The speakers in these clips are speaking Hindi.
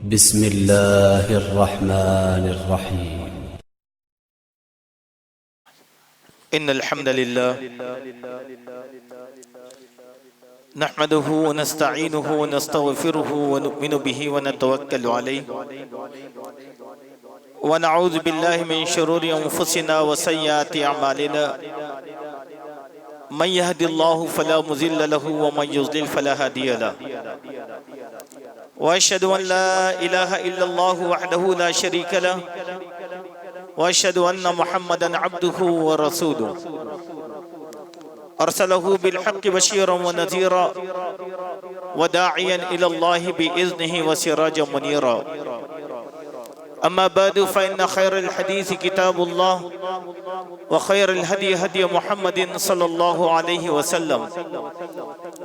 बिस्मिल्लाहिर्रहमानिर्रहीम। इन्नल हम्दुलिल्लाह नहमदुहु व नस्तईनुहु व नस्तगफिरुहु व नु'मिनु बिही व नतवक्कलु अलैहि व नऊज़ु बिल्लाहि मिन शुरूरि अंफुसिना व सय्यिआति अमालिना मन यहदिल्लाहु फला मुज़िल्ल लहु व मन युज़लिल फला हादिय लहु व अशहदु अन ला इलाहा इल्लल्लाहु वहदहु ला शरीक लहु व अशहदु अन्न मुहम्मदन अब्दुहु व रसूलुहु अरसलहु बिल हक़्क़ि बशीरन व नज़ीरा व दाइयन इलल्लाहि बिइज़्निहि व सिराजन मुनीरा। अम्मा बअदु फ़इन्न खैरल हदीस किताबुल्लाह व खैरल हदी हदी मुहम्मदिन सल्लल्लाहु अलैहि वसल्लम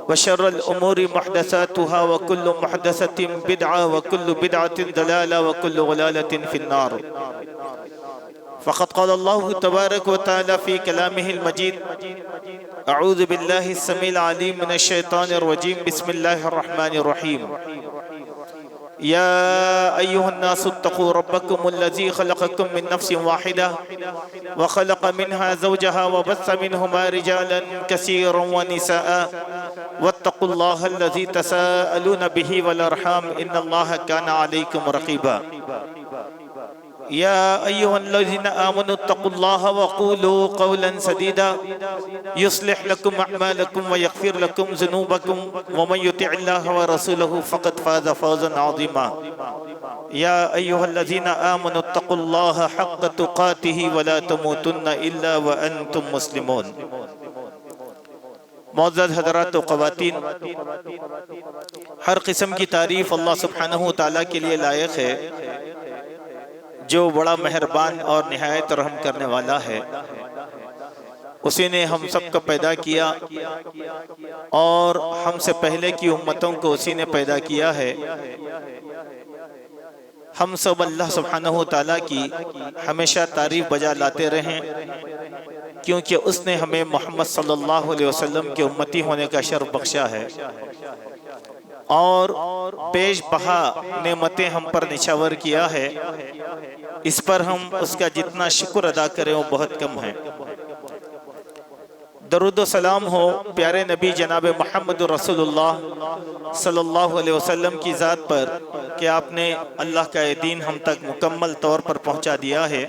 व शर्रल उमूरि मुहदसातुहा व कुल्लु मुहदसतिन बिदअह व कुल्लु बिदअतिन दलाला व कुल्लु ज़लालतिन फिन्नार। फ़क़द क़ाल अल्लाहु तबारक व तआला फ़ी कलामिहिल मजीद अऊज़ु बिल्लाहि अस्समीइल अलीम मिनश शैतानिर रजीम बिस्मिल्लाहिर रहमानिर रहीम। या अय्युहन्नासु इत्तक़ू रब्बकुमुल्लज़ी ख़लक़कुम मिन नफ़्सिन वाहिदा व ख़लक़ मिन्हा ज़ौजहा व बस्स मिन्हुमा रिजालन कसीरन व निसाअ वत्तक़ुल्लाहल्लज़ी तसाअलून बिही वल अर्हाम इन्नल्लाहा काना अलैकुम रक़ीबा। या अय्युहल्लज़ीना आमनू इत्तक़ुल्लाहा व क़ूलू क़ौलन सदीदा युस्लिह लकुम अअमालकुम व यग़फ़िर लकुम ज़ुनूबकुम व मन युतिइल्लाहा व रसूलहु फ़क़द फ़ाज़ फ़ौज़न अज़ीमा। या अय्युहल्लज़ीना आमनू इत्तक़ुल्लाहा हक़्क़ तुक़ातिही व ला तमूतुन्ना इल्ला व अंतुम मुस्लिमून। मौजूद हज़रात व ख़वातीन, हर किस्म की तारीफ़ अल्लाह सुब्हानहू व तआला के लिए लायक है जो बड़ा मेहरबान और निहायत रहम करने वाला है। उसी ने हम सब को पैदा किया और हमसे पहले की उम्मतों को उसी ने पैदा किया है। हम सब अल्लाह सुब्हानहू व तआला की हमेशा तारीफ बजा लाते रहें, क्योंकि उसने हमें मोहम्मद सल्लल्लाहु अलैहि वसल्लम के उम्मती होने का शर्फ बख्शा है और बेशबहा नेमतें हम पर निछावर किया है। इस पर हम उसका जितना शुक्र अदा करें वो बहुत कम है। दरूद सलाम हो प्यारे नबी जनाब मोहम्मद रसूलुल्लाह सल्लल्लाहु अलैहि वसल्लम की ज़ात पर कि आपने अल्लाह का ये दीन हम तक मुकम्मल तौर पर पहुंचा दिया है।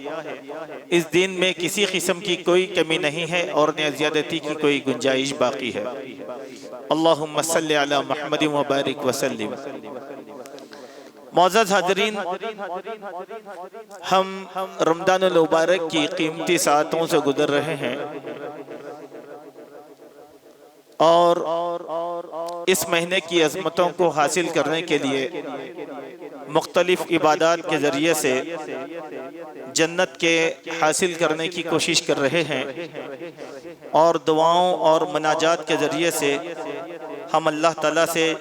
इस दीन में किसी किस्म की कोई कमी नहीं है और न ज़्यादती की कोई गुंजाइश बाकी है। अल्लाहुम्मा सल्लि अला मुहम्मद व बारिक वसल्लिम। मौजूद हाज़रीन, हम रमज़ानुल मुबारक की कीमती सातों से गुजर रहे हैं और इस महीने की अज़मतों को हासिल करने के लिए मुख्तलिफ इबादात के ज़रिए से जन्नत के हासिल करने की कोशिश कर रहे हैं और दुआओं और मनाजात के ज़रिए से हम अल्लाह ताला से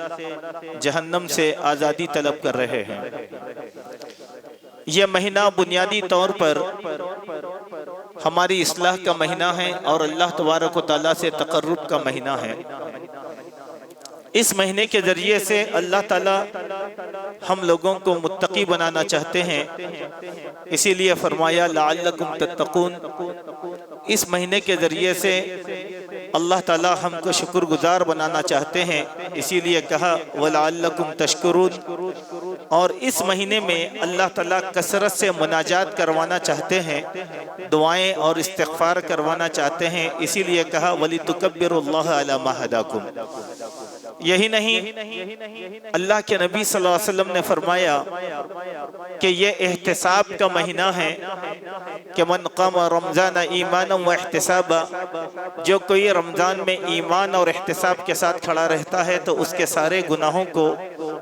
जहन्नम से आज़ादी तलब कर रहे हैं। यह महीना बुनियादी तौर पर हमारी इस्लाह का महीना है और अल्लाह तबारक व तआला से तक़र्रुब का महीना है। इस महीने के ज़रिए से अल्लाह ताला हम लोगों को मुत्तकी बनाना चाहते हैं, इसीलिए फरमाया लअल्लकुम तत्तक़ून। इस महीने के ज़रिए से अल्लाह ताला हमको शुक्रगुजार बनाना चाहते हैं, इसीलिए कहा वलअल्लकुम तशकुरून। और इस महीने में अल्लाह ताला कसरत से मुनाजात करवाना चाहते हैं, दुआएं और इस्तिग़फ़ार करवाना चाहते हैं, इसीलिए कहा वलितुकब्बिरुल्लाह अला मा हदाकुम। यही नहीं, अल्लाह के नबी सल्लल्लाहु अलैहि वसल्लम ने फरमाया कि ये एहतिसाब का महीना है कि मन क़ाम रमज़ान ईमानन व इहतिसाबा, जो कोई रमज़ान में ईमान और एहतिसाब के साथ खड़ा रहता है तो उसके सारे गुनाहों को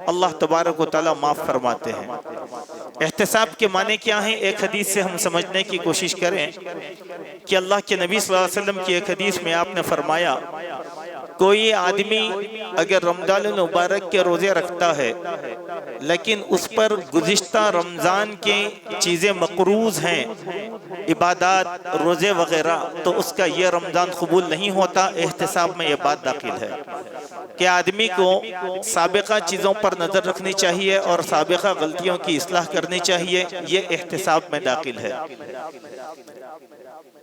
अल्लाह तबारक व तआला माफ़ फरमाते हैं। एहतिसाब के माने क्या हैं? एक हदीस से हम समझने की कोशिश करें कि अल्लाह के नबी सल्लल्लाहु अलैहि वसल्लम की एक हदीस में आपने फरमाया कोई आदमी अगर रमज़ान मुबारक के रोज़े रखता है लेकिन उस पर गुज़िश्ता रमज़ान की चीज़ें मक़रूज़ हैं, इबादत रोज़े वग़ैरह, तो उसका ये रमज़ान कबूल नहीं होता। एहतिसाब में ये बात दाखिल है। कि आदमी को साबिक़ा चीज़ों पर नज़र रखनी चाहिए और साबिक़ा गलतियों की इस्लाह करनी चाहिए। ये एहतिसाब में दाखिल है।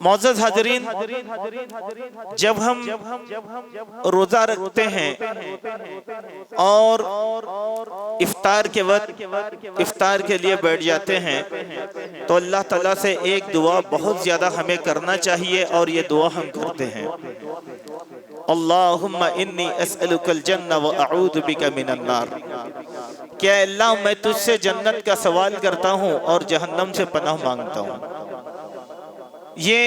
मौजूद हाज़रीन, जब हम रोज़ा रखते हैं और इफ्तार के वक्त इफ्तार के लिए बैठ जाते हैं तो अल्लाह ताला से एक दुआ बहुत ज़्यादा हमें करना चाहिए और ये दुआ हम करते हैं, अल्लाहुम्मा इन्नी अस्अलुकल जन्नह व अऊज़ु बिका मिनन नार। क्या अल्लाह, मैं तुझसे जन्नत का सवाल करता हूँ और जहन्नम से पनाह मांगता हूँ। ये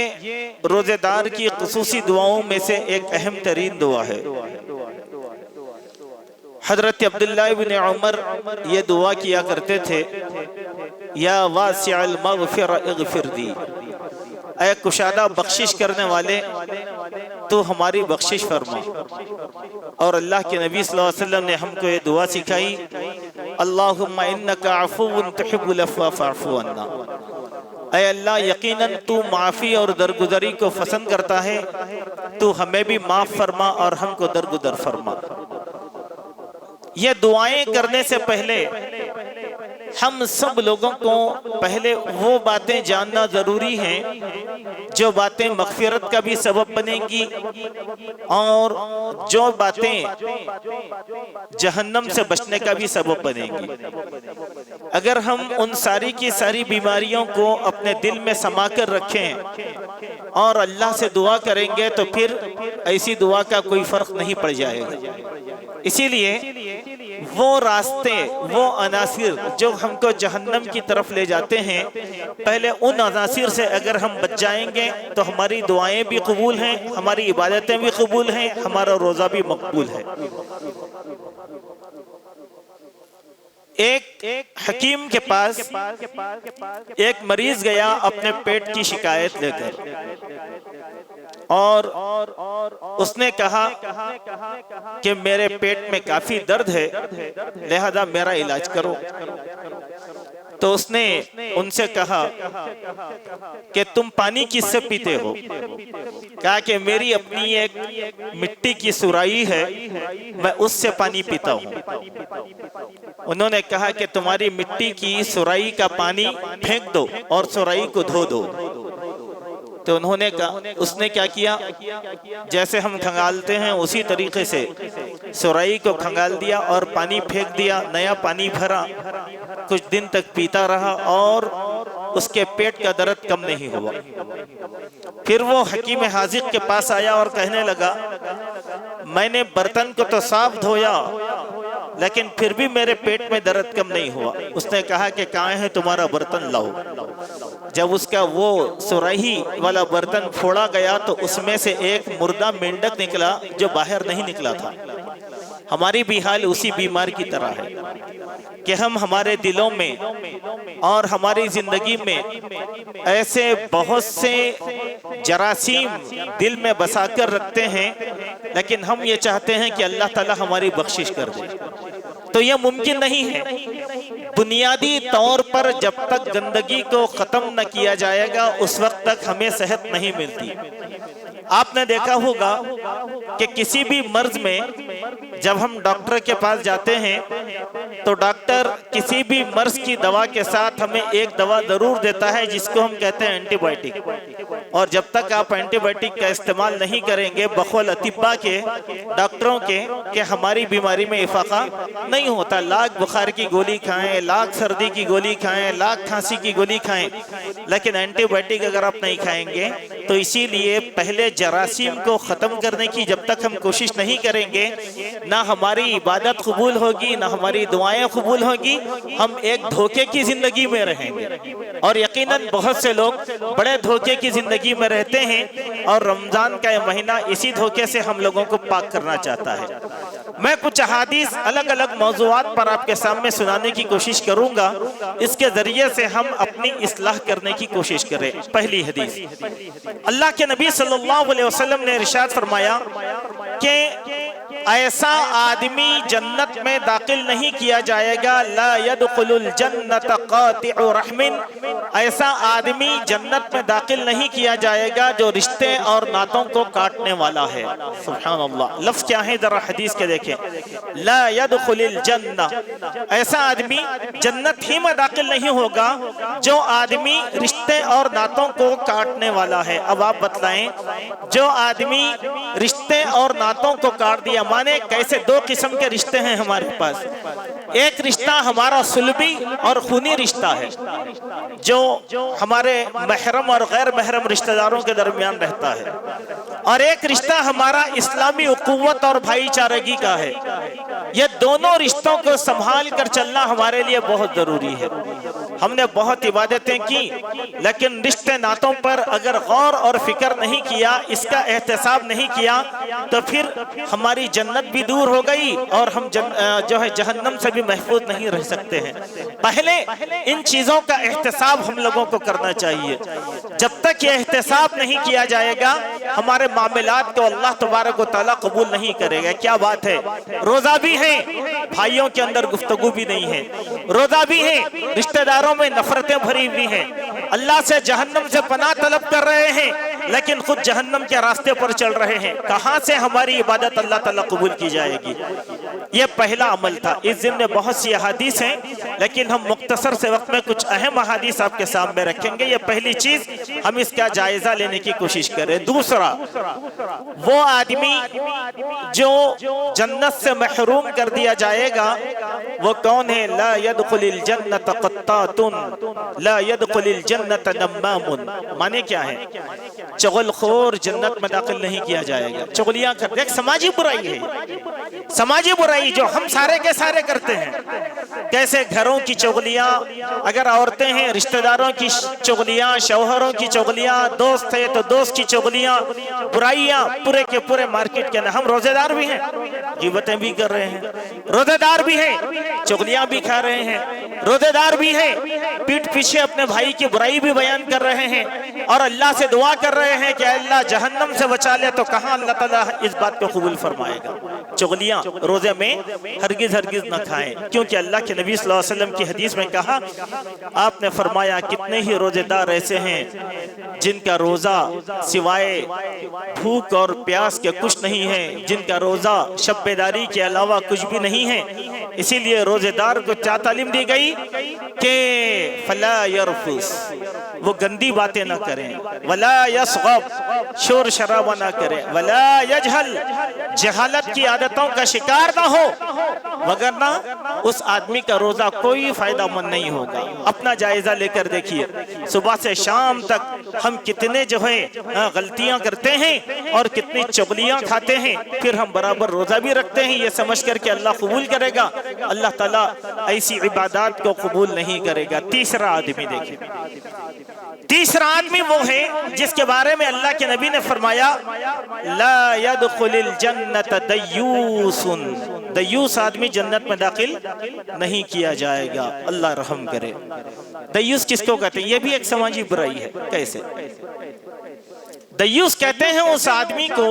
रोजेदार की खुसूसी दुआओं में से एक अहम तरीन दुआ है। हजरत अब्दुल्लाह इब्न उमर ये दुआ किया करते थे, या वासिअल मग़फ़िरा इग़फ़िर दी, ऐ कुशादा बख्शिश करने वाले तो हमारी बख्शिश फरमा। और अल्लाह के नबी सल्लल्लाहु अलैहि वसल्लम ने हमको ये दुआ सिखाई, अल्लाहुम्मा इन्नका अफ़ुव्वुन तुहिब्बुल अफ़्वा फ़अफ़ु अन्ना। ऐ अल्लाह, यकीनन तू माफ़ी और दरगुजरी को पसंद करता है, तू हमें भी माफ़ फरमा और हमको दरगुजर फरमा। ये दुआएं करने से पहले हम सब लोगों को पहले वो बातें जानना जरूरी हैं जो बातें मग़फ़िरत का भी सबब बनेंगी और जो बातें जहन्नम से बचने का भी सबब बनेंगी। अगर हम उन सारी की सारी बीमारियों को अपने दिल में समा कर रखें और अल्लाह से दुआ करेंगे तो फिर ऐसी दुआ का कोई फ़र्क नहीं पड़ जाएगा। इसीलिए वो रास्ते, वो अनासिर जो हमको जहन्नम की तरफ ले जाते हैं, पहले उन अनासिर से अगर हम बच जाएंगे तो हमारी दुआएं भी कबूल हैं, हमारी इबादतें भी कबूल हैं, हमारा रोज़ा भी मकबूल है। एक हकीम के पास एक मरीज गया अपने पेट की शिकायत लेकर और उसने कहा कि मेरे पेट में काफी दर्द है, लिहाजा मेरा इलाज करो। तो उसने उनसे कहा कि तुम पानी किससे पीते हो? कहा कि मेरी अपनी एक मिट्टी की सुराही है, मैं उससे पानी पीता हूँ। उन्होंने कहा कि तुम्हारी मिट्टी की सुराही का पानी फेंक दो और सुराही को धो दो। तो उन्होंने कहा, उसने क्या किया, जैसे हम खंगालते हैं उसी तरीके से सुराही को खंगाल दिया और पानी फेंक दिया, नया पानी भरा, कुछ दिन तक पीता रहा और उसके पेट का दर्द कम नहीं हुआ। फिर वो हकीम हाजिक के पास आया और कहने लगा, मैंने बर्तन को तो साफ धोया लेकिन फिर भी मेरे पेट में दर्द कम नहीं हुआ। उसने कहा कि कहाँ है तुम्हारा बर्तन, लाओ। जब उसका वो सुराही वाला बर्तन फोड़ा गया तो उसमें से एक मुर्दा मेंढक निकला जो बाहर नहीं निकला था। हमारी भी हाल उसी बीमार की तरह है कि हम हमारे दिलों में और हमारी जिंदगी में ऐसे बहुत से जरासीम दिल में बसा कर रखते हैं, लेकिन हम ये चाहते हैं कि अल्लाह ताला हमारी बख्शिश कर दे, तो यह मुमकिन नहीं है। बुनियादी तौर पर जब तक गंदगी को खत्म न किया जाएगा उस वक्त तक हमें सेहत नहीं मिलती। आपने देखा होगा कि किसी भी मर्ज में जब हम डॉक्टर के पास जाते हैं तो डॉक्टर किसी भी मर्ज की दवा के साथ हमें एक दवा जरूर देता है जिसको हम कहते हैं एंटीबायोटिक। और जब तक आप एंटीबायोटिक का इस्तेमाल नहीं करेंगे बखौल अतिब्बा के, डॉक्टरों के, कि हमारी बीमारी में इफाका नहीं होता। लाख बुखार की गोली खाएं, लाख सर्दी की गोली खाएं, लाख खांसी की गोली खाएं, लेकिन एंटीबायोटिक अगर आप नहीं खाएंगे तो इसीलिए पहले जरासीम को ख़त्म करने की जब तक हम कोशिश नहीं करेंगे ना हमारी इबादत कबूल होगी, ना हमारी दुआएं कबूल होगी, हम एक धोखे की ज़िंदगी में रहेंगे। और यकीनन बहुत से लोग बड़े धोखे की ज़िंदगी में रहते हैं और रमज़ान का यह महीना इसी धोखे से हम लोगों को पाक करना चाहता है। मैं कुछ अहादीस अलग अलग मौज़ूआत पर आपके सामने सुनाने की कोशिश करूँगा, इसके ज़रिए से हम अपनी इस्लाह करने की कोशिश करें। पहली हदीस, अल्लाह के नबी सल्लल्लाहु अलैहि वसल्लम ने इरशाद फरमाया कि ऐसा आदमी जन्नत में दाखिल नहीं किया जाएगा। ला यदखुलुल जन्नत कातिउ रहमिन, ऐसा आदमी जन्नत में दाखिल नहीं किया जाएगा जो रिश्ते और नातों को काटने वाला है। सुभान अल्लाह, लफ्ज क्या है जरा हदीस के देखें। ला यदखुलुल जन्नह, ऐसा आदमी जन्नत ही में दाखिल नहीं होगा जो आदमी रिश्ते और नातों को काटने वाला है। अब आप बतलाएं, जो आदमी रिश्ते और नातों को काट दिया, माने कैसे? दो किस्म के रिश्ते हैं हमारे पास। एक रिश्ता हमारा सुलभी और खूनी रिश्ता है जो हमारे महरम और गैर महरम रिश्तेदारों के दरमियान रहता है, और एक रिश्ता हमारा इस्लामी उखुव्वत और भाईचारगी का है। ये दोनों रिश्तों को संभाल कर चलना हमारे लिए बहुत जरूरी है। हमने बहुत इबादतें की, लेकिन रिश्ते नातों पर अगर गौर और फिक्र नहीं किया, इसका एहतसाब नहीं किया, तो फिर हमारी जन्नत भी दूर हो गई और हम जो है जहन्नम से भी महफूज नहीं रह सकते हैं। पहले इन चीजों का एहतसाब हम लोगों को करना चाहिए। जब तक ये एहतसाब नहीं किया जाएगा, हमारे मामलात को अल्लाह तबारक व तआला कबूल नहीं करेगा। क्या बात है, रोजा भी है, भाइयों के अंदर गुफ्तगू भी नहीं है, रोजा भी है, रिश्तेदारों में नफरतें भरी हुई हैं, अल्लाह से जहन्नम से पनाह तलब कर रहे हैं, लेकिन खुद जहन्नम के रास्ते पर चल रहे हैं। कहां से हमारी इबादत अल्लाह ताला कबूल की जाएगी? ये पहला अमल था। इस ज़िम्न बहुत सी अहादीस हैं, लेकिन हम मुख्तसर से वक्त में कुछ अहम अहादीस आपके सामने रखेंगे। ये पहली चीज, हम इसका जायजा लेने की कोशिश करें। दूसरा, वो आदमी जो जन्नत से महरूम कर दिया जाएगा वो कौन है? ला यदखुलिल जन्नत क़त्तातुन, ला यदखुलिल जन्नत नम्मामुन। माने क्या है? चुगलखोर जन्नत में दाखिल नहीं किया जाएगा। चुगलियां करते, एक समाजी बुराई है, समाजी बुराई जो हम सारे के सारे करते हैं। कैसे? घरों की चुगलियां, अगर औरतें हैं रिश्तेदारों की चुगलियां, शौहरों की चुगलियां, दोस्त है तो दोस्त की चुगलियां, बुराइयां पूरे के पूरे मार्केट के अंदर। हम रोजेदार भी हैं, गिबतें भी कर रहे हैं, रोजेदार भी हैं, चुगलियां भी खा रहे हैं, रोजेदार भी हैं, पीठ पीछे अपने भाई की बुराई भी बयान कर रहे हैं, और अल्लाह से दुआ कर रहे हैं कि अल्लाह जहन्नम से बचा ले। तो कहां अल्लाह ताला इस बात को कबूल फरमाएगा? चुगलियां रोजे में हरगिज हरगिज न खाएं, क्योंकि अल्लाह के नबी सल्लल्लाहु अलैहि वसल्लम की हदीस में कहा, आपने फरमाया कितने ही रोजेदार ऐसे हैं जिनका रोजा सिवाय भूख और प्यास के कुछ नहीं है, जिनका रोजा शब्बेदारी के अलावा कुछ भी नहीं है। इसीलिए रोजेदार को क्या तालीम दी गई कि फला यरफुस, वो गंदी बातें ना करें, वला यसगब, शोर शराबा ना करें, वला यजहल, जहालत की आदतों का शिकार ना हो, वगरना उस आदमी का रोजा कोई फायदा मंद नहीं होगा। अपना जायजा लेकर देखिए, सुबह से शाम तक हम कितने जो है गलतियां करते हैं और कितनी चुगलियां खाते हैं, फिर हम बराबर रोजा भी रखते हैं ये समझ कर के अल्लाह कबूल करेगा। अल्लाह ताला ऐसी इबादत को कबूल नहीं करेगा। तीसरा आदमी देखिए, तीसरा आदमी वो है जिसके बारे में अल्लाह के नबी ने फरमाया, ला यदखुलिल जन्नत दय्यूसुन, दय्यूस आदमी जन्नत में दाखिल नहीं किया जाएगा। अल्लाह रहम करे। दय्यूस किसको कहते हैं? ये भी एक समाजी बुराई है। कैसे? दय्यूस कहते हैं उस आदमी को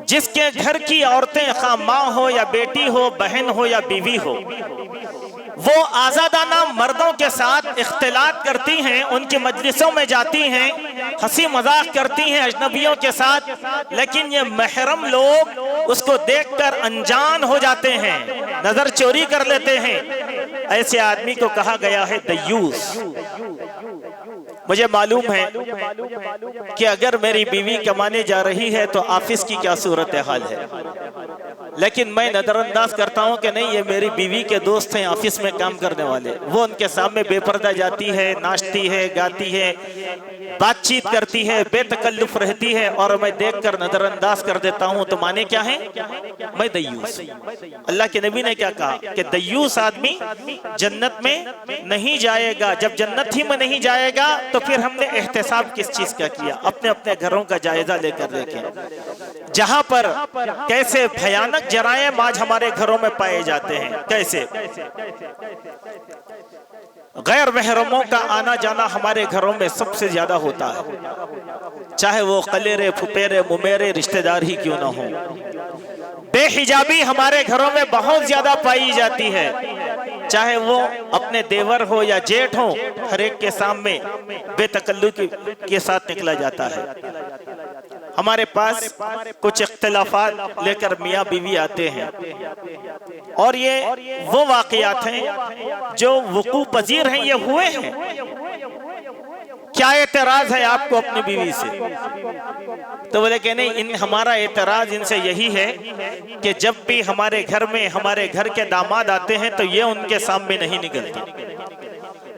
जिसके घर की औरतें, खा माँ हो या बेटी हो, बहन हो या बीवी हो, वो आजादाना मर्दों के साथ इख्तिलात करती हैं, उनकी मजलिसों में जाती हैं, हंसी मजाक करती हैं अजनबियों के साथ, लेकिन ये महरम लोग उसको देखकर अनजान हो जाते हैं, नजर चोरी कर लेते हैं। ऐसे आदमी को कहा गया है दय्यूस। मुझे मालूम है कि अगर मेरी बीवी कमाने जा रही है तो ऑफिस की क्या सूरत हाल है, लेकिन मैं नजरअंदाज करता हूं कि नहीं, ये मेरी बीवी के दोस्त हैं ऑफिस में काम करने वाले, वो उनके सामने बेपर्दा जाती है, नाचती है, गाती है, बातचीत करती है, बेतकल्लुफ रहती है, और मैं देखकर नजरअंदाज कर देता हूं। तो माने क्या है? मैं दय्यूस। अल्लाह के नबी ने क्या कहा कि दय्यूस आदमी जन्नत में नहीं जाएगा। जब जन्नत ही में नहीं जाएगा तो फिर हमने एहतसाब किस चीज का किया? अपने अपने घरों का जायजा लेकर देखें, जहां पर कैसे भयानक जराइम आज हमारे घरों में पाए जाते हैं। कैसे गैर महरमों का आना जाना हमारे घरों में सबसे ज्यादा होता है, चाहे वो कलेरे फुपेरे मुमेरे रिश्तेदार ही क्यों ना हो। बेहिजाबी हमारे घरों में बहुत ज्यादा पाई जाती है, चाहे वो अपने देवर हो या जेठ हो, हर एक के सामने बेतकल्लुफी के साथ निकला जाता है। हमारे पास कुछ इख्तिलाफात लेकर मियाँ बीवी आते हैं और ये वो वाक़यात हैं जो वुकू पजीर हैं, ये हुए हैं। क्या एतराज है आपको अपनी बीवी से? तो बोले कि नहीं, इन हमारा एतराज इनसे यही है कि जब भी हमारे घर में हमारे घर के दामाद आते हैं तो ये उनके सामने नहीं निकलते,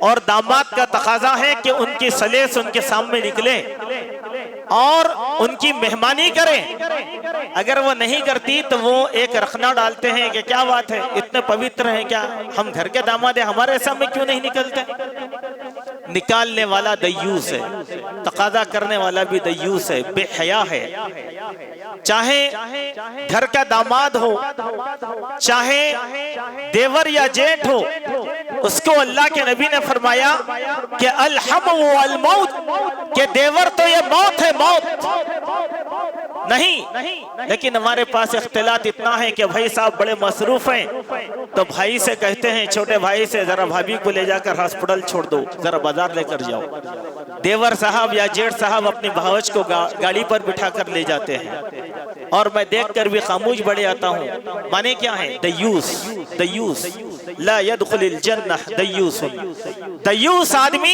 और दामाद का तकाजा है कि उनकी सलेस उनके सामने निकले और उनकी मेहमानी करें। अगर वो नहीं करती तो वो एक रखना डालते हैं कि क्या बात है, इतने पवित्र हैं क्या, हम घर के दामाद हैं, हमारे सामने क्यों नहीं निकलते? निकालने वाला दय्यूस है, तकाजा करने वाला भी दय्यूस है, बेहया है। चाहे घर का दामाद हो, चाहे देवर या जेठ हो, उसको अल्लाह के नबी ने फरमाया कि अलहम वल मौत, के देवर तो ये मौत है, मौत नहीं। लेकिन हमारे पास इख्तिलात इतना है कि भाई साहब बड़े मसरूफ हैं, तो भाई से कहते हैं, छोटे भाई से, जरा भाभी को ले जाकर हॉस्पिटल छोड़ दो, जरा बाजार लेकर जाओ। देवर साहब या जेठ साहब अपनी भावज को गाड़ी पर बिठा कर ले जाते हैं, और मैं देखकर भी खामोश बड़े आता हूँ। माने क्या है? दय्यूस, दय्यूस ला यदखुलुल जन्नह दय्यूस। दय्यूस आदमी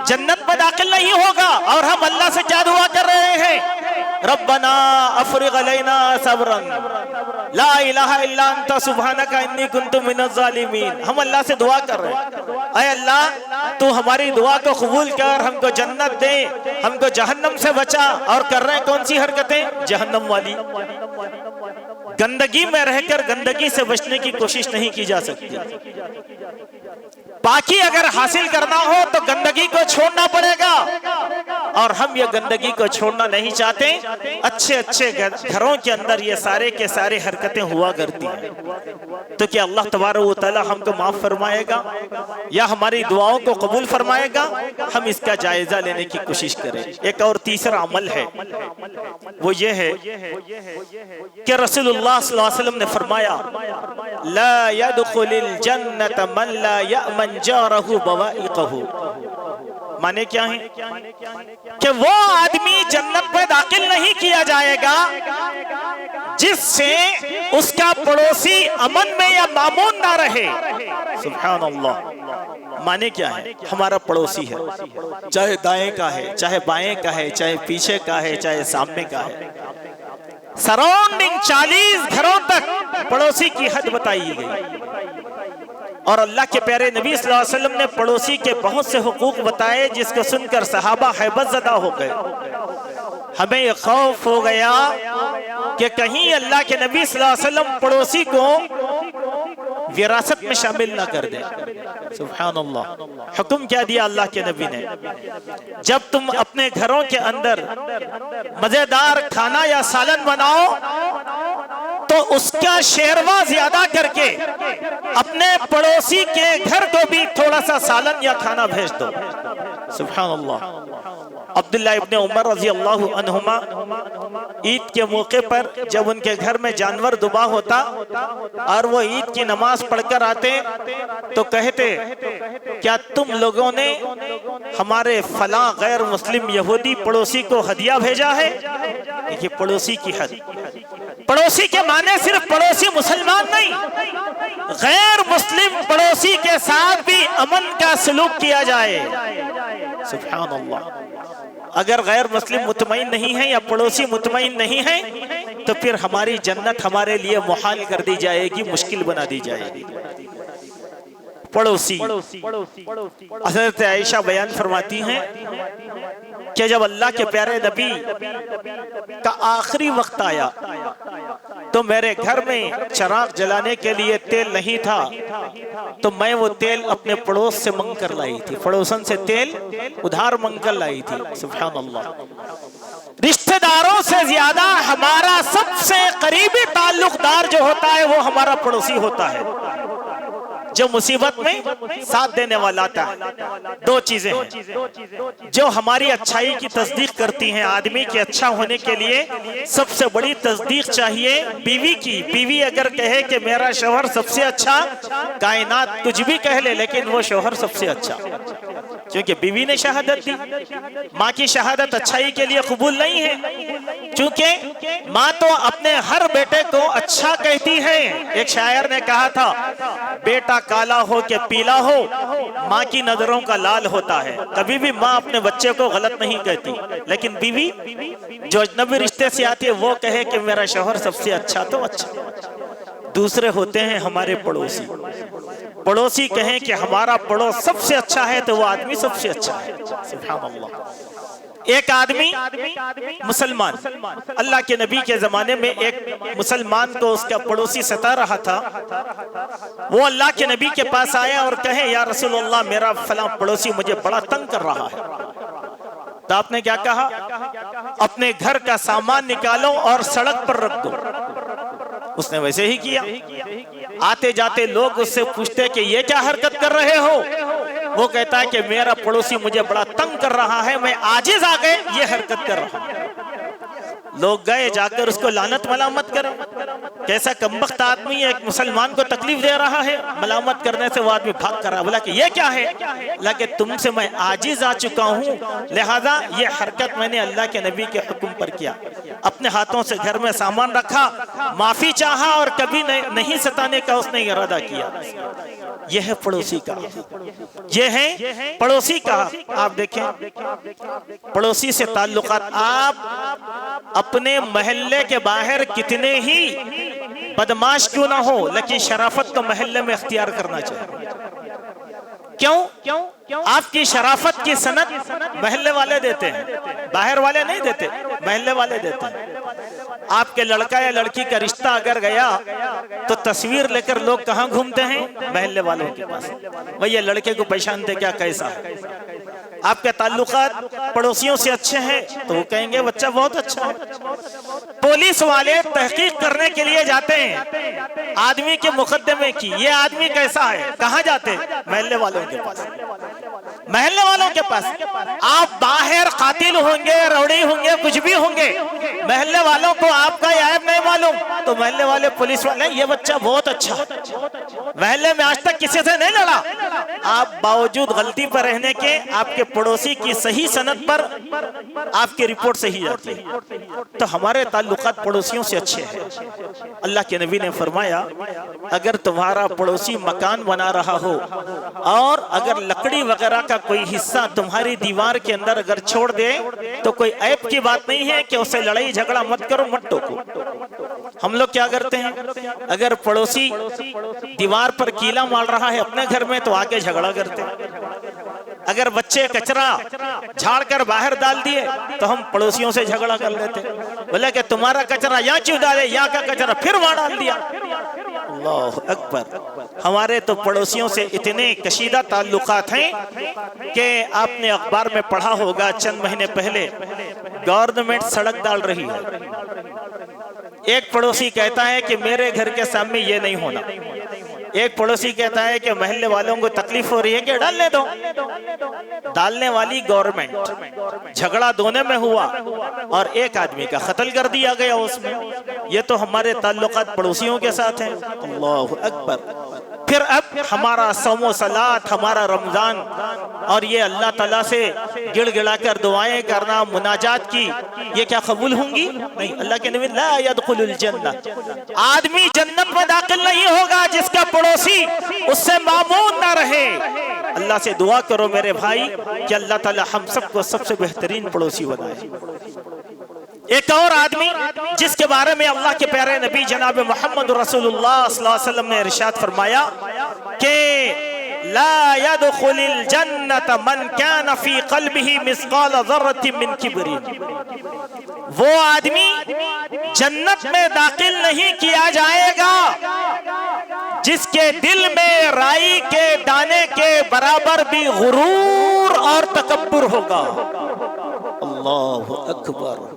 जन्नत में दाखिल नहीं होगा। और हम अल्लाह से क्या दुआ कर रहे हैं? रब्बना अफ़रिग़ अलैना सब्रन ला इलाहा इल्ला अंता सुब्हानका इन्नी कुन्तु मिनज़ ज़ालिमीन। हम अल्लाह से दुआ कर रहे हैं, ऐ अल्लाह तू हमारी दुआ को कबूल कर, हमको जन्नत दे, हमको जहन्नम से बचा। और कर रहे हैं कौन सी हरकतें? जहन्नम वाली। गंदगी में रहकर गंदगी से बचने की कोशिश नहीं की जा सकती। पाकी अगर हासिल करना हो तो गंदगी को छोड़ना पड़ेगा, और हम ये गंदगी को छोड़ना नहीं चाहते। अच्छे अच्छे घरों के अंदर ये सारे के सारे हरकतें हुआ करती हैं। तो क्या अल्लाह तबारक व तआला हमको माफ फरमाएगा या हमारी दुआओं को कबूल फरमाएगा? हम इसका जायजा लेने की कोशिश करें। एक और तीसरा अमल है, वो ये है कि रसूलुल्लाह सल्लल्लाहु अलैहि वसल्लम ने फरमाया, ला यदखुलुल जन्नत मन ला यअमन जारहु बवाइक़हु। माने क्या है? कि वो आदमी जन्नत में दाखिल नहीं किया जाएगा जिससे उसका पड़ोसी अमन में या मामून ना रहे। सुभान अल्लाह। माने क्या है? हमारा पड़ोसी है, चाहे दाएं का है, चाहे बाएं का है, चाहे पीछे का है, चाहे सामने का है, सराउंडिंग 40 घरों तक पड़ोसी की हद बताई गई। और अल्लाह के प्यारे नबी सल्लल्लाहु अलैहि वसल्लम ने पड़ोसी के बहुत से हुकूक बताए, जिसको सुनकर सहाबा हैबतज़दा हो गए। हमें खौफ हो गया कि कहीं अल्लाह के नबी सल्लल्लाहु अलैहि वसल्लम पड़ोसी को विरासत में शामिल ना कर दे। सुभान अल्लाह। हुक्म क्या दिया अल्लाह के नबी ने? जब तुम अपने घरों के अंदर मजेदार खाना या सालन बनाओ तो उसका शेरवा ज्यादा करके अपने पड़ोसी के घर को भी थोड़ा सा सालन या खाना भेज दो। सुभान अल्लाह। अब्दुल्ला इब्ने उमर रज़ी अल्लाहु अन्हुमा ईद के मौके पर जब उनके घर में जानवर दुबा होता और वो ईद की नमाज पढ़कर आते तो कहते, क्या तुम लोगों ने हमारे फलां गैर मुस्लिम यहूदी पड़ोसी को हदिया भेजा है? देखिए पड़ोसी की हद। पड़ोसी के माने सिर्फ पड़ोसी मुसलमान नहीं, गैर मुस्लिम पड़ोसी के साथ भी अमन का सलूक किया जाए। सुभान अल्लाह। अगर गैर मुस्लिम मुतमईन नहीं है या पड़ोसी मुतमईन नहीं है तो फिर हमारी जन्नत हमारे लिए मुहाल कर दी जाएगी, मुश्किल बना दी जाएगी। पड़ोसी। हज़रत आयशा बयान फरमाती हैं कि जब अल्लाह के प्यारे नबी का आखिरी वक्त आया तो मेरे घर में चिराग जलाने के लिए तेल नहीं था, तो मैं वो तेल अपने पड़ोस से मंग कर लाई थी, पड़ोसन से तेल उधार मंग कर लाई थी। सुभान अल्लाह। रिश्तेदारों से ज्यादा हमारा सबसे करीबी ताल्लुकदार जो होता है वो हमारा पड़ोसी होता है। जो मुसीबत में साथ देने वाला था। दो चीजें हैं जो हमारी अच्छाई की तस्दीक करती हैं। आदमी के अच्छा होने के लिए सबसे बड़ी तस्दीक चाहिए बीवी की। बीवी अगर कहे कि मेरा शौहर सबसे अच्छा, कायनात कुछ भी कह ले लेकिन वो शौहर सबसे अच्छा, क्योंकि बीवी ने शहादत दी। माँ की शहादत अच्छाई के लिए कबूल नहीं है, क्योंकि माँ तो अपने हर बेटे को अच्छा कहती है। एक शायर ने कहा था, बेटा काला हो के पीला हो, माँ की नजरों का लाल होता है। कभी भी माँ अपने बच्चे को गलत नहीं कहती, लेकिन बीवी जो अजनबी रिश्ते से आती है वो कहे कि मेरा शौहर सबसे अच्छा, तो अच्छा। दूसरे होते हैं हमारे पड़ोसी। पड़ोसी कहें कि हमारा पड़ोस सबसे अच्छा है, तो वो आदमी सबसे अच्छा है। सुभान अल्लाह। एक आदमी मुसलमान, अल्लाह के नबी के जमाने में एक मुसलमान को उसका पड़ोसी सता रहा था। वो अल्लाह के नबी के पास आया और कहे, या रसूलल्लाह, मेरा फलां पड़ोसी मुझे बड़ा तंग कर रहा है। तो आपने क्या कहा? अपने घर का सामान निकालो और सड़क पर रख दो। उसने वैसे ही किया। आते जाते लोग उससे पूछते कि ये क्या हरकत कर रहे हो? वो कहता है कि मेरा पड़ोसी मुझे बड़ा तंग कर रहा है, मैं आजिज आ गए ये हरकत कर रहा हूं। लोग गए, जाकर उसको लानत मलामत करें। कैसा कमबख्त आदमी है, एक मुसलमान को तकलीफ दे रहा है। मलामत करने से वो आदमी भाग कर रहा, बोला कि ये क्या है? बोला कि तुमसे मैं आजिज आ चुका हूँ, लिहाजा ये हरकत मैंने अल्लाह के नबी के हुक्म पर किया। अपने हाथों से घर में सामान रखा, माफी चाहा और कभी नहीं सताने का उसने इरादा किया। यह है पड़ोसी का, यह है पड़ोसी का। आप देखें पड़ोसी से ताल्लुकात, आप अपने मोहल्ले के बाहर कितने ही बदमाश क्यों ना हो, लेकिन शराफत तो मोहल्ले में इख्तियार करना चाहिए। क्यों? आपकी शराफत की सनद मोहल्ले वाले देते हैं, बाहर वाले नहीं देते, मोहल्ले वाले देते हैं। आपके लड़का या लड़की का रिश्ता अगर गया तो तस्वीर लेकर लोग कहाँ घूमते हैं? मोहल्ले वालों के पास। भैया लड़के को पहचानते क्या, कैसा है? आपके ताल्लुकात पड़ोसियों से अच्छे हैं तो वो कहेंगे बच्चा बहुत अच्छा है। पुलिस वाले तहकीक करने के लिए जाते हैं आदमी के मुकदमे की, ये आदमी कैसा है, कहाँ जाते? मोहल्ले वालों के पास। मोहल्ले वालों के पास। आप बाहर कातिल होंगे, रौड़ी होंगे, कुछ भी होंगे, मोहल्ले वालों को आपका ऐब नहीं मालूम, तो मोहल्ले वाले पुलिस वाले ये बच्चा बहुत अच्छा, मोहल्ले में आज तक किसी से नहीं लड़ा। आप बावजूद गलती पर रहने के आपके पड़ोसी की सही सनद पर आपकी रिपोर्ट सही जाती है। तो हमारे ताल्लुकात पड़ोसियों से अच्छे हैं। अल्लाह के नबी ने फरमाया, अगर तुम्हारा पड़ोसी मकान बना रहा हो और अगर लकड़ी वगैरह का कोई हिस्सा तुम्हारी दीवार के अंदर अगर छोड़ दे तो कोई ऐब की बात नहीं है कि उसे लड़ाई झगड़ा मत करो, मत टोको। हम लोग क्या करते हैं, अगर पड़ोसी दीवार पर कीला मार रहा है अपने घर में तो आके झगड़ा करते हैं। अगर बच्चे कचरा झाड़ कर बाहर डाल दिए तो हम पड़ोसियों से झगड़ा कर लेते। बोले कि तुम्हारा कचरा यहाँ क्यों डाले, यहाँ का कचरा फिर वहां डाल दिया। अल्लाह अकबर। हमारे तो पड़ोसियों से इतने कशीदा ताल्लुकात हैं कि आपने अखबार में पढ़ा होगा, चंद महीने पहले गवर्नमेंट सड़क डाल रही है। एक पड़ोसी कहता है कि मेरे घर के सामने ये नहीं होना। एक पड़ोसी कहता है कि मोहल्ले वालों को तकलीफ हो रही है कि डालने दो। डालने वाली गवर्नमेंट, झगड़ा दोनों में हुआ और एक आदमी का कत्ल कर दिया गया उसमें। ये तो हमारे ताल्लुकात पड़ोसियों के साथ हैं। अल्लाह अकबर। फिर अब हमारा सौमो सलात, हमारा रमजान और ये अल्लाह ताला से गिड़गिड़ा कर दुआएं करना, मुनाजात की, ये क्या कबूल होंगी? नहीं। अल्लाह के नबी ला यदखुलुल जन्नत, आदमी जन्नत में दाखिल नहीं होगा जिसका पड़ोसी उससे मामून ना रहे। अल्लाह से दुआ करो मेरे भाई कि अल्लाह ताला हम सबको सबसे बेहतरीन पड़ोसी बनाए। एक और आदमी जिसके बारे में अल्लाह के प्यारे नबी जनाब मोहम्मद रसूलुल्लाह सल्लल्लाहु अलैहि वसल्लम ने इरशाद फरमाया कि ला यदखुलुल जन्नत मन कान फी क़ल्बिही मिस्क़ाल ज़र्रतिन मिन किब्रिन, वो आदमी जन्नत में दाखिल नहीं किया जाएगा जिसके दिल में राई के दाने के बराबर भी गुरूर और तकब्बुर होगा। अल्लाह अकबर।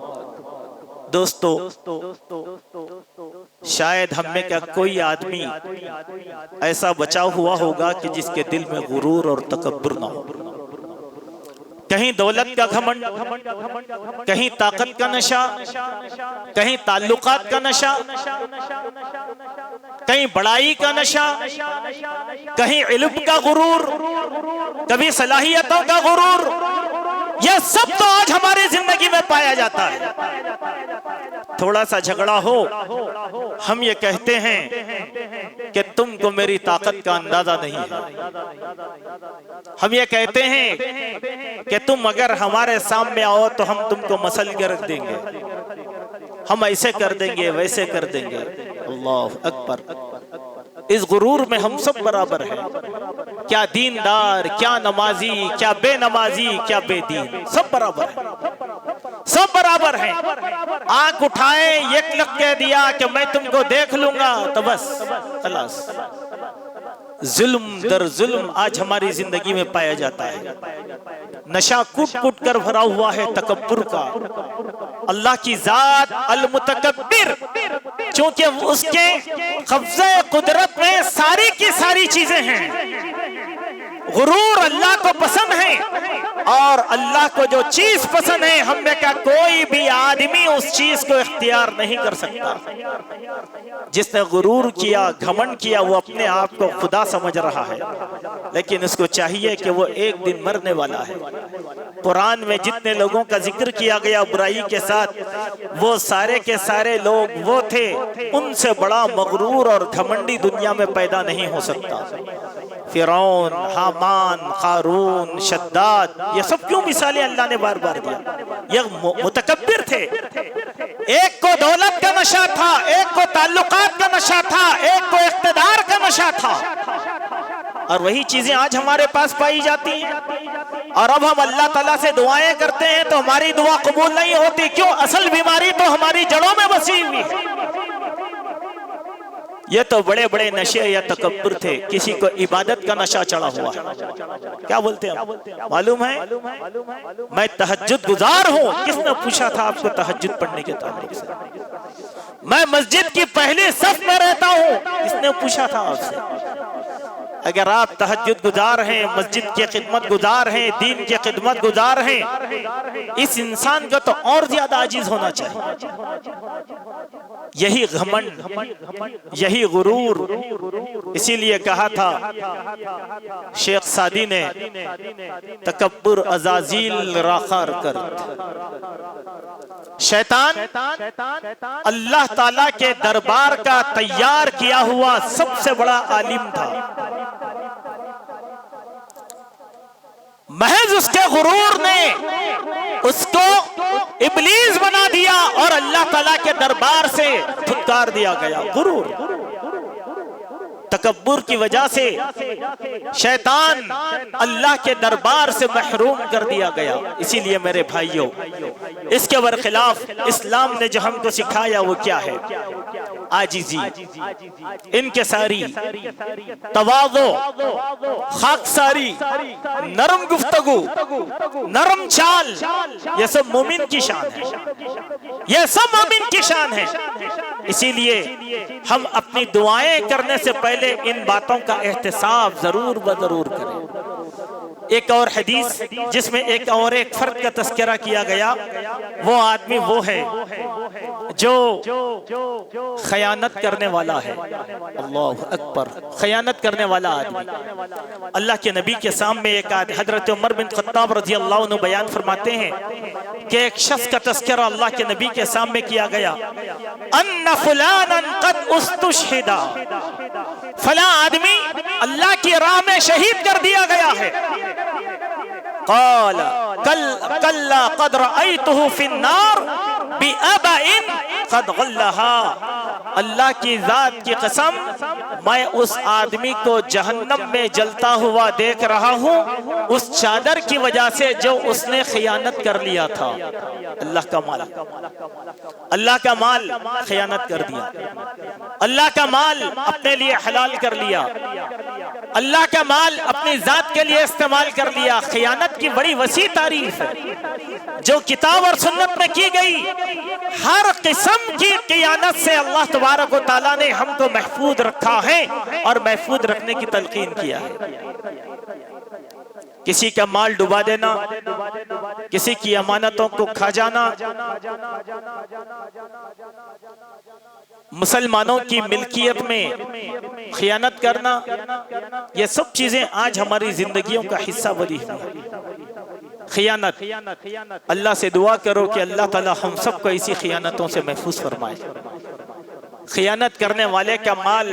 दोस्तों, शायद हम में क्या कोई आदमी ऐसा बचा हुआ होगा कि जिसके दिल में गुरूर और तकब्बुर ना हो। कहीं दौलत का घमंड, कहीं ताकत का नशा, कहीं ताल्लुकात का नशा, कहीं बड़ाई का नशा, कहीं इल्म का गुरूर, कभी सलाहियतों का गुरूर। यह सब तो आज हमारी जिंदगी में पाया जाता है। थोड़ा सा झगड़ा हो, हम ये कहते हैं कि तुमको मेरी ताकत का अंदाजा नहीं है। हम ये कहते हैं कि तुम अगर हमारे सामने आओ तो हम तुमको मसल के रख देंगे, हम ऐसे कर देंगे, वैसे कर देंगे। अल्लाह अकबर। इस गुरूर में हम सब बराबर हैं। क्या दीनदार, क्या नमाजी, क्या बेनमाजी, क्या बेदीन, सब बराबर है, सब बराबर हैं। आंख उठाए, एक लग कह दिया कि मैं तुमको देख लूंगा तो बस खलास। जुल्म दर जुल्म आज हमारी जिंदगी में पाया जाता है। नशा कूट कूट कर भरा हुआ है तकब्बुर का। अल्लाह की जात अल मुतकब्बिर, क्योंकि उसके कब्ज़े कुदरत में सारी की सारी चीजें हैं। गुरूर अल्लाह को पसंद है, और अल्लाह को जो चीज पसंद है, हम में क्या कोई भी आदमी उस चीज को इख्तियार नहीं कर सकता। जिसने गुरूर किया, घमंड किया, वो अपने आप को खुदा समझ रहा है, लेकिन उसको चाहिए कि वो एक दिन मरने वाला है। कुरान में जितने लोगों का जिक्र किया गया बुराई के साथ, वो सारे के सारे लोग वो थे। उनसे बड़ा मगरूर और घमंडी दुनिया में पैदा नहीं हो सकता। फिरौन, हामान, कारून, शद्दाद, ये सब क्यों मिसालें अल्लाह ने बार बार दिया? ये मुतकब्बिर थे। एक को दौलत का नशा था, एक को ताल्लुकात का नशा था, एक को इख्तिदार का नशा था, और वही चीजें आज हमारे पास पाई जाती हैं। और अब हम अल्लाह ताला से दुआएं करते हैं तो हमारी दुआ कबूल नहीं होती। क्यों? असल बीमारी तो हमारी जड़ों में बसी हुई है। ये तो बड़े बड़े नशे या तकब्बुर थे। किसी को इबादत का नशा चढ़ा हुआ है। क्या बोलते हैं मालूम है? मैं तहज्जुद गुजार हूँ। किसने पूछा था आपको तहज्जुद पढ़ने के ताल्लुक से? मैं मस्जिद की पहली सफ में रहता हूँ। किसने पूछा था आपसे? अगर आप तहज्जुद गुजार हैं, मस्जिद की खिदमत गुजार हैं, दीन की खिदमत गुजार हैं, इस इंसान का तो और ज्यादा आजिज होना चाहिए। यही घमंड, यही गुरूर, इसीलिए कहा था शेख सादी ने, तकब्बुर अज़ाज़ील राखार कर। शैतान अल्लाह ताला के दरबार का तैयार किया हुआ सबसे बड़ा आलिम था। महज उसके गुरूर ने उसको इब्लीस बना दिया और अल्लाह ताला के दरबार से फुटकार दिया गया। गुरूर, तकब्बुर की वजह से शैतान अल्लाह के दरबार से महरूम कर दिया गया। इसीलिए मेरे भाइयों, इसके बरखिलाफ इस्लाम ने जो हमको सिखाया वो क्या है? आजिजी, इनकिसारी, तवाज़ो, खाकसारी, नरम गुफ्तगू, नरम चाल, ये सब मोमिन की शान है। ये सब मोमिन की शान है। इसीलिए हम अपनी दुआएं करने से पहले इन बातों का एहतिसाब जरूर बजरूर करें। एक और हदीस जिसमें एक और एक फर्द का तस्करा किया गया, वो आदमी वो है जो खयानत करने वाला है। अल्लाह अकबर, खयानत करने वाला आदमी। अल्लाह के नबी के सामने एक हजरत उमर बिन खत्ताब रजी अल्लाह अन्हु बयान फरमाते हैं कि एक शख्स का तस्करा अल्लाह के नबी के सामने किया गया। अन्ना फुलानन कद उस्तुशहिदा, फला आदमी अल्लाह की राह में शहीद कर दिया गया है। क़ाल कल्ला क़द रअयतुहु फिन्नार बिअबइन क़द गल्लहा। अल्लाह की जात की कसम, मैं उस आदमी को जहन्नम में जलता हुआ देख रहा हूँ उस चादर की वजह से जो उसने खयानत कर लिया था। अल्लाह का माल, अल्लाह का माल खयानत कर दिया, अल्लाह का माल अपने लिए हलाल कर लिया, अल्लाह का माल अपनी जात के लिए इस्तेमाल कर लिया। खयानत की बड़ी वसी तारीफ है जो किताब और सुन्नत में की गई। हर किस्म की क़ियानत से अल्लाह तबारक व तआला ने हमको महफूज रखा है और महफूज रखने की तलकीन किया है। किसी का माल डुबा देना, किसी की अमानतों को खा जाना, मुसलमानों की मिल्कियत में खियानत करना, ये सब चीजें आज हमारी जिंदगियों का हिस्सा बनी हुई है। खियानत, अल्लाह से दुआ करो कि अल्लाह ताला हम सबको इसी खियानतों से महफूज फरमाए। खियानत करने वाले का माल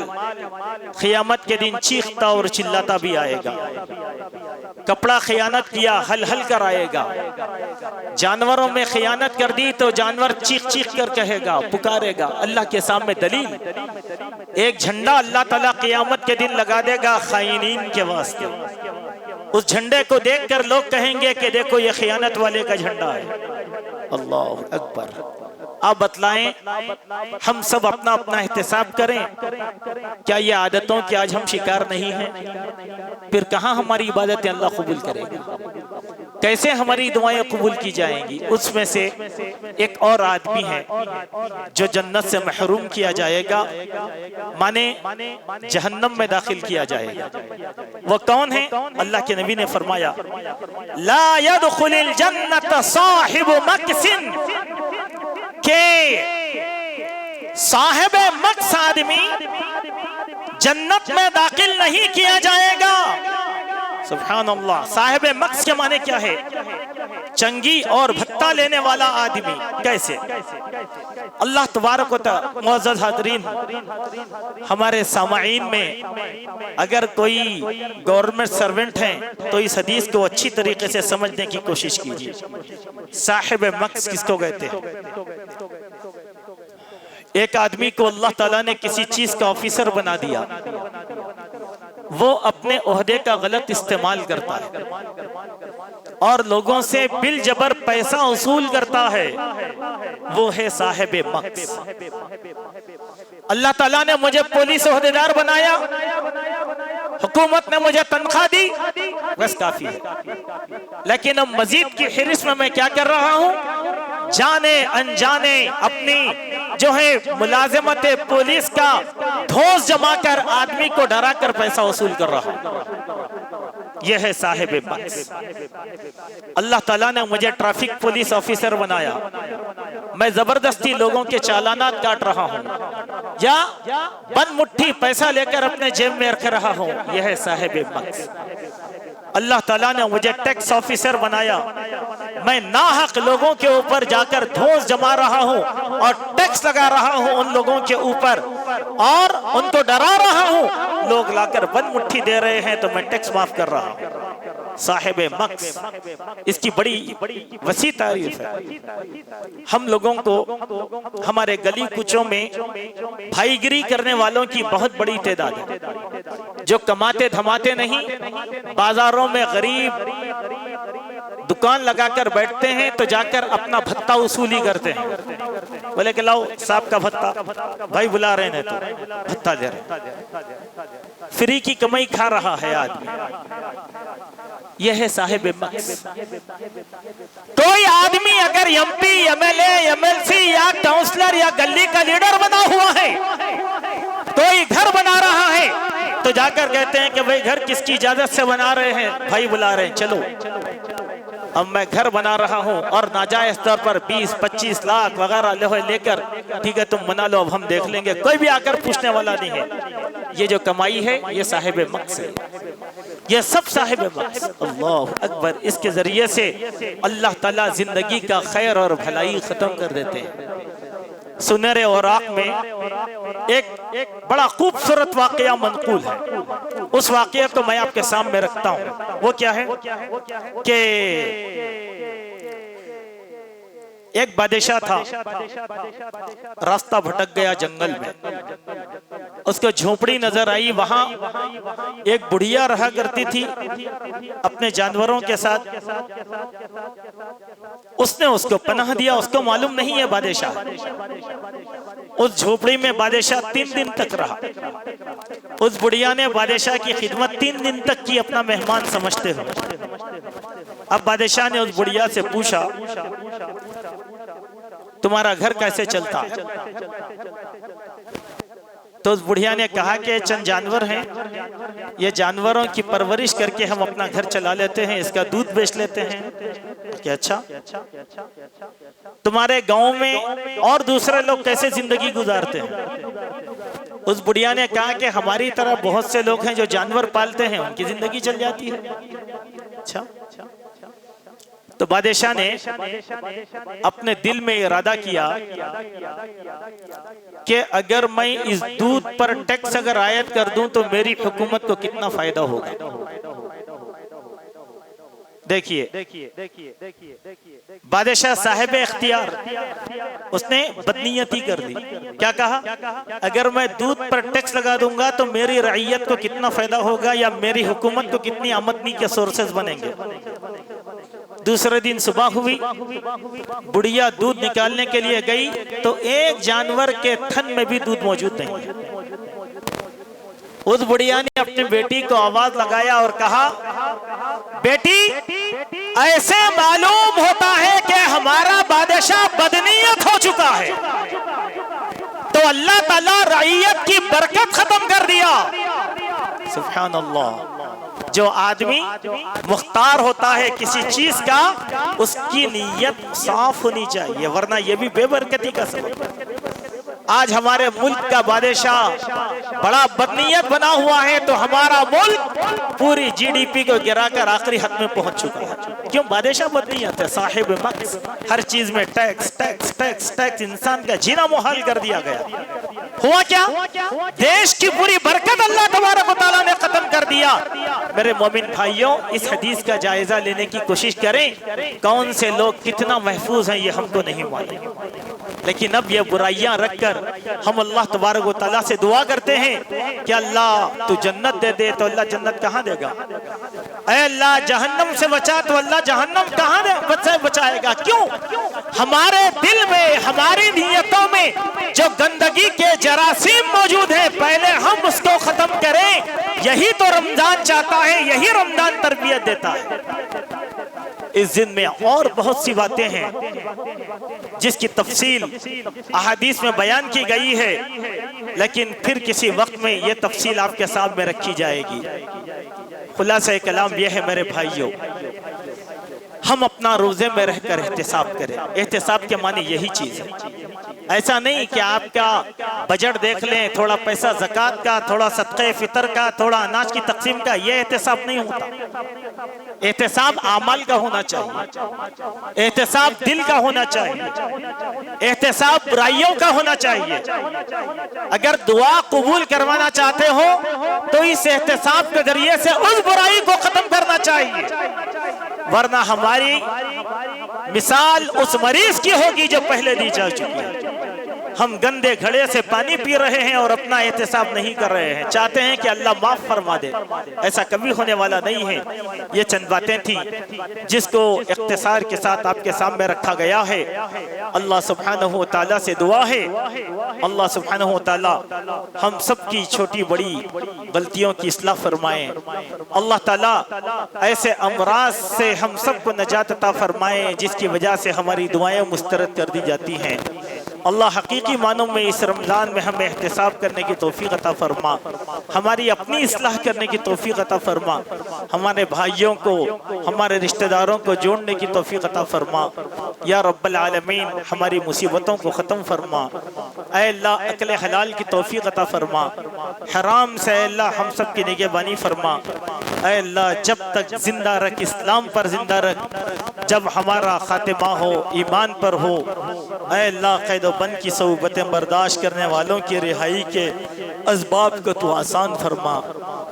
खियामत के दिन चीखता और चिल्लाता भी आएगा। कपड़ा खियानत किया हल हल कर आएगा। जानवरों में खियानत कर दी तो जानवर चीख चीख कर कहेगा, पुकारेगा। अल्लाह के सामने दलील, एक झंडा अल्लाह ताला क़ियामत के दिन लगा देगा खाइनीन के वास्ते। उस झंडे को देखकर लोग कहेंगे कि देखो ये खियानत वाले का झंडा है। अल्लाह अकबर। आप बतलाएं, हम सब अपना अपना एहतिसाब करें। क्या ये आदतों के आज हम शिकार नहीं हैं? फिर कहाँ हमारी इबादतें अल्लाह कबूल करेगा? कैसे हमारी दुआएं कबूल की जाएंगी? उसमें से एक और आदमी है जो जन्नत से महरूम किया जाएगा, माने जहन्नम में दाखिल किया जाएगा। वो कौन है? अल्लाह के नबी ने फरमाया, ला यदखुलिल जन्नत साहिबु मक्सिन, के साहिब मक्स आदमी जन्नत में दाखिल नहीं किया जाएगा। सुभान अल्लाह। साहिब मक्स के माने क्या है? चंगी और भत्ता लेने वाला आदमी। कैसे? अल्लाह तबारक व तआला, मुअज़्ज़ज़ हाज़रीन, हमारे सामाईन में अगर कोई गवर्नमेंट सर्वेंट हैं तो इस हदीस को अच्छी तरीके से समझने की कोशिश कीजिए। साहिब मक्स किसको कहते हैं? एक आदमी को अल्लाह ताला ने किसी चीज का ऑफिसर बना दिया, वो अपने ओहदे का गलत इस्तेमाल करता है और लोगों से बिल जबर पैसा वसूल करता है, वो है साहिब मक्स। अल्लाह ताला ने मुझे पुलिस ओहदेदार बनाया, हुकूमत ने मुझे तनख्वाह दी, बस काफी है। लेकिन अब मजीद की हिरिस में मैं क्या कर रहा हूँ? जाने अनजाने अपनी जो है मुलाजिमत पुलिस का धौंस जमा कर आदमी को डरा कर पैसा वसूल कर रहा हूँ। यह है साहिब मक्स। अल्लाह ताला ने मुझे ट्रैफिक पुलिस ऑफिसर बनाया, मैं जबरदस्ती लोगों के चालानात काट रहा हूँ या बंद मुट्ठी पैसा लेकर अपने जेब में रख रहा हूँ, यह है साहिब मक्स। अल्लाह ताला ने मुझे टैक्स ऑफिसर बनाया, मैं नाहक लोगों के ऊपर जाकर धौंस जमा रहा हूँ और टैक्स लगा रहा हूँ उन लोगों के ऊपर और उनको डरा रहा हूँ। लोग लाकर बंद मुट्ठी दे रहे हैं तो मैं टैक्स माफ कर रहा हूँ। साहिब मक्स, इसकी बड़ी वसी तारीफ है। हम लोगों को हमारे गली कुचों में भाईगिरी करने वालों की बहुत बड़ी तादाद है, जो कमाते धमाते नहीं, बाजारों में गरीब दुकान लगाकर बैठते हैं तो जाकर अपना भत्ता वसूली करते हैं। बोले कि लाओ साहब का भत्ता, भाई बुला रहे हैं तो भत्ता दे रहे, फ्री की कमाई खा रहा है आदमी। यह है साहिब मक्स। कोई आदमी अगर एमपी, एमएलए, एमएलसी या काउंसलर या गली का लीडर बना हुआ है, कोई घर बना रहा है तो जाकर कहते हैं कि भाई घर किसकी इजाजत से बना रहे हैं? भाई बुला रहे हैं, चलो अब मैं घर बना रहा हूं और नाजायज तौर पर 20-25 लाख वगैरह लेकर, ठीक है तुम बना लो, अब हम देख लेंगे, कोई भी आकर पूछने वाला नहीं है। ये जो कमाई है ये साहिब मक्स है, ये सब साहिब मक्स। अल्लाह अकबर। इसके जरिए से अल्लाह ताला जिंदगी का खैर और भलाई खत्म कर देते हैं। सुनहरे औराक में एक बड़ा खूबसूरत वाकया मनकूल है, उस वाकये को मैं आपके सामने रखता हूँ। वो क्या है कि एक बादशाह था, रास्ता भटक गया जंगल में, उसको झोपड़ी नजर आई, वहां एक बुढ़िया रहा करती थी अपने जानवरों के साथ। उसने उसको पनाह दिया, उसको मालूम नहीं है बादशाह। उस झोपड़ी में बादशाह 3 दिन तक रहा। उस बुढ़िया ने बादशाह की खिदमत 3 दिन तक की, अपना मेहमान समझते हुए। अब बादशाह ने उस बुढ़िया से पूछा तुम्हारा घर कैसे चलता? तो उस बुढ़िया ने कहा कि चंद जानवर हैं, ये जानवरों की परवरिश करके हम अपना घर चला लेते हैं, इसका दूध बेच लेते हैं। क्या अच्छा, तुम्हारे गांव में और दूसरे लोग कैसे जिंदगी गुजारते हैं? उस बुढ़िया ने कहा कि हमारी तरह बहुत से लोग हैं जो जानवर पालते हैं, उनकी जिंदगी चल जाती है। अच्छा, तो बादशाह ने अपने दिल में इरादा किया कि अगर मैं इस दूध पर टैक्स अगर आयत कर दूं तो मेरी हुकूमत को कितना फायदा होगा। देखिए बादशाह साहिब इख्तियार, उसने बदनीयती कर दी। क्या कहा? अगर मैं दूध पर टैक्स लगा दूंगा तो मेरी रईयत को कितना फायदा होगा या मेरी हुकूमत को कितनी आमदनी के सोर्सेज बनेंगे। दूसरे दिन सुबह हुई, बुढ़िया दूध निकालने के लिए गई तो एक जानवर के थन में भी दूध मौजूद नहीं है। उस बुढ़िया ने अपनी बेटी को आवाज लगाया और कहा, बेटी, ऐसे मालूम होता है कि हमारा बादशाह बदनीयत हो चुका है, तो अल्लाह ताला रईयत की बरकत खत्म कर दिया। सुभान अल्लाह। जो आदमी मुख्तार होता है किसी चीज का, उसकी नीयत साफ होनी चाहिए, वरना यह भी बेबरकती का सबब। आज हमारे मुल्क का बादशाह बड़ा बदनीयत बना हुआ है तो हमारा मुल्क पूरी जीडीपी को गिराकर आखिरी हद में पहुंच चुका है। क्यों? बादशाह बदनीयत है, साहिब मक्स, हर चीज में टैक्स टैक्स टैक्स टैक्स, इंसान का जीना मुहाल कर दिया गया। हुआ क्या? देश की पूरी बरकत अल्लाह तबारक व तआला ने खत्म कर दिया। मेरे मोमिन भाइयों, इस हदीस का जायजा लेने की कोशिश करें। कौन से लोग कितना महफूज हैं ये हमको नहीं मालूम, लेकिन अब ये बुराइयां रखकर हम अल्लाह तबारक व तआला से दुआ करते हैं कि अल्लाह तू जन्नत दे दे, तो अल्लाह जन्नत कहाँ देगा? ऐ अल्लाह जहन्नम से बचा, तो अल्लाह जहन्नम कहाँ बचाएगा? क्यों? हमारे दिल में, हमारी नीयतों में जो गंदगी के जरासीम मौजूद है, पहले हम उसको खत्म करें। यही तो रमजान चाहता है, यही रमजान तरबियत देता है। इस दिन में और बहुत सी बातें हैं जिसकी तफसील अहादीस में बयान की गई है, लेकिन फिर किसी वक्त में यह तफसील आपके सामने रखी जाएगी। खुलासा कलाम यह है मेरे भाइयों, हम अपना रोजे में रहकर एहतिसाब करें। एहतिसाब के माने यही चीज है। ऐसा नहीं कि आपका बजट देख लें, थोड़ा पैसा ज़कात का, थोड़ा सदक़े फितर का, थोड़ा अनाज की तकसीम का, यह एहतिसाब नहीं होता। एहतिसाब आमल का होना चाहिए, एहतिसाब दिल का होना चाहिए, एहतिसाब बुराइयों का होना चाहिए। अगर दुआ कबूल करवाना चाहते हो तो इस एहतिसाब के जरिए से उस बुराई को खत्म करना चाहिए, वरना हमारी मिसाल उस मरीज की होगी जो पहले दी जा चुकी है। हम गंदे घड़े से पानी पी रहे हैं और अपना एहतिसाब नहीं कर रहे हैं, चाहते हैं कि अल्लाह माफ फरमा दे। ऐसा कभी होने वाला नहीं है। ये चंद बातें थी जिसको इख्तिसार के साथ आपके सामने रखा गया है। अल्लाह सुब्हानहू व तआला से दुआ है, अल्लाह सुब्हानहू व तआला हम सब की छोटी बड़ी गलतियों की इस्लाह फरमाए। अल्लाह ताला ऐसे अमराज से हम सबको नजात अता फरमाए जिसकी वजह से हमारी दुआएं मुस्तरद कर दी जाती हैं। अल्लाह हकीकी मानों में इस रमज़ान में हमें एहतिसाब करने की तौफीक अता फरमा, हमारी अपनी इस्लाह करने की तौफीक अता फरमा, हमारे भाइयों को, हमारे रिश्तेदारों को जोड़ने की तौफीक अता फरमा। या रब्बल आलमीन हमारी मुसीबतों को ख़त्म फरमा। ऐ अल्लाह अक्ल हलाल की तौफीक अता फरमा, हराम से अल्लाह हम सब की निगहबानी फरमा। ऐ अल्लाह जब तक जिंदा रख, इस्लाम पर जिंदा रख, जब हमारा खातिमा हो ईमान पर हो। ऐ अल्लाह कैद बन की सऊबतें बर्दाश्त करने वालों की रिहाई के असबाब को तू आसान फरमा।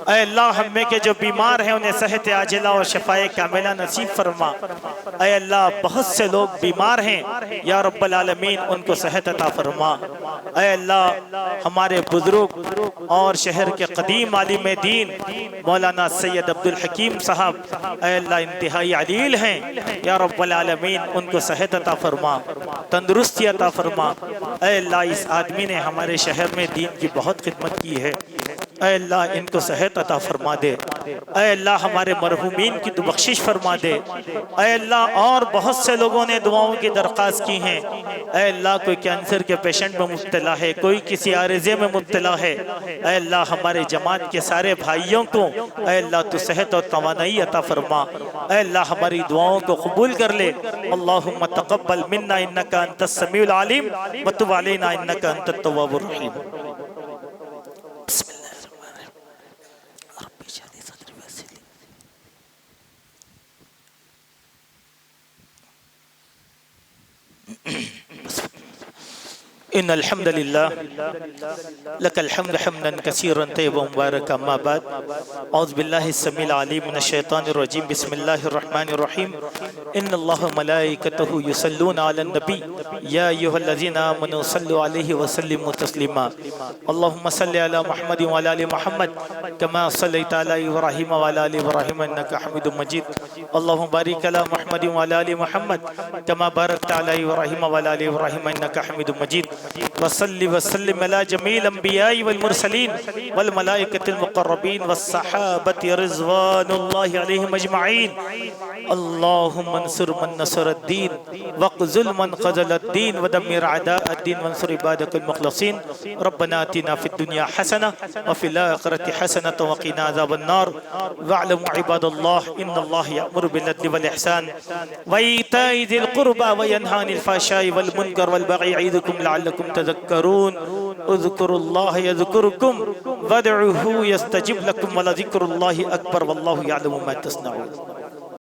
ऐ अल्लाह हम में के जो बीमार हैं उन्हें सेहत आजिला और शफाए कामिला नसीब फरमा। ऐ अल्लाह बहुत से लोग बीमार हैं, या रब्बल आलमीन उनको सेहत अता फरमा। ऐ अल्लाह हमारे बुजुर्ग और शहर के कदीम आलिम दीन मौलाना सैयद अब्दुल हकीम साहब, ऐ अल्लाह इंतहाई अलील हैं, या रब्बल आलमीन उनको सेहत अता फरमा, तंदुरुस्ती अता फरमा। ऐ अल्लाह इस आदमी ने हमारे शहर में दीन की बहुत खिदमत की है, ऐ अल्लाह इनको सेहत अता फरमा दे। ऐ अल्लाह हमारे मरहूमीन की तो बख्शिश फरमा दे। ऐ अल्लाह और बहुत से लोगों ने दुआओं की दरख्वास्त की हैं। ऐ अल्लाह कोई कैंसर के पेशेंट में मुब्तला है, कोई किसी आरिज़े में मुब्तला है। ऐ अल्लाह हमारे जमात के सारे भाइयों को ऐ अल्लाह तो सेहत और तवानाई अता फरमा। ऐ अल्लाह हमारी दुआओं को कबूल कर ले। अल्लाहुम्मा तक़ब्बल मिन्ना इन्नका अंतस समीउल अलीम व तुब अलैना इन्नका अंतत तव्वाबुर रहीम। इन्नल हम्दुलिल्लाह लकल हम्दु हम्दन कसीरन तय्यिबन मुबारकन अम्मा बाद औज़ु बिल्लाहि समीउल अलीम मिनश शैतानिर रजीम बिस्मिल्लाहिर रहमानिर रहीम इन्नल्लाहा व मलाइकतहु युसल्लूना अलन नबी या अय्युहल्लज़ीना आमनू सल्लु अलैहि व सल्लिमू तस्लीमा अल्लाहुम्मा सल्लि अला मुहम्मद व अला आलि मुहम्मद कमा सल्लैता अला इब्राहीम व अला आलि इब्राहीम इन्नका हमीदुम मजीद अल्लाहुम्मा बारिक अला मुहम्मद व अला आलि मुहम्मद कमा बारकता अला इब्राहीम व अला आलि इब्राहीम इन्नका हमीदुम मजीद वसल्लि वसल्लिम अला जमील अंबियाई वल मुरसलीन वल मलाइकतिल मुक़र्रबीन वस्सहाबति रिज़वानुल्लाहि अलैहिम अजमईन अल्लाहुम्मा अंसुर मन नसरद्दीन वक़्ज़ुल मन क़ज़लद्दीन वदम्मिर अदाअद्दीन वंसुर इबादकल मुख़लसीन रब्बना आतिना फ़िद दुनिया हसना व फ़िल आखिरति हसनतन व क़िना अज़ाबन नार वअलमू इबादल्लाह इन्नल्लाह यअमुरु बिल अद्लि वल इहसान व ईताइ ज़िल क़ुरबा व यन्हा अनिल फ़हशाइ वल मुनकर वल बग़ी यईदुकुम लअल्लकुम तज़क्करून उज़्कुरुल्लाह यज़्कुरुकुम वदउहू यस्तजिब लकुम व लज़िक्रुल्लाहि अकबर वल्लाहु यअलमु मा तस्नऊन।